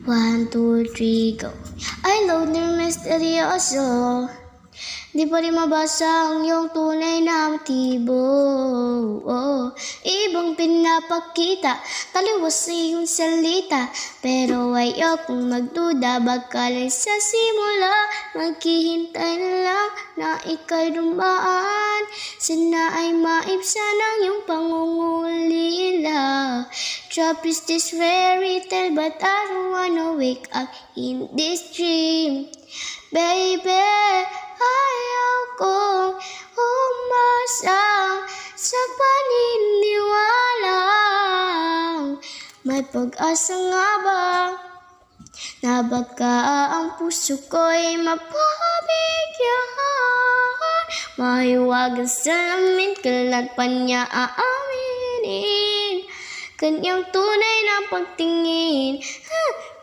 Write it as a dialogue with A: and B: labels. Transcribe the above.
A: One, two, three, go. I love the misteryoso. Di pa rin mabasa ang iyong tunay na motibo. Ibang pinapakita, taliwas sa iyong salita. Pero ayokong magduda, baka lang sa simula. Maghihintay na lang na ika'y dumaan. Sana ay maibsan ang iyong pangungulila. Trap is this fairy tale, but I don't wanna wake up in this dream. Baby, ayaw kong umasa sa paniniwalang may pag-asa nga ba na baka ang puso ko'y mapabigyan. Mahiwagang salamin, kailan pa niya aaminin kanyang tunay na pagtingin.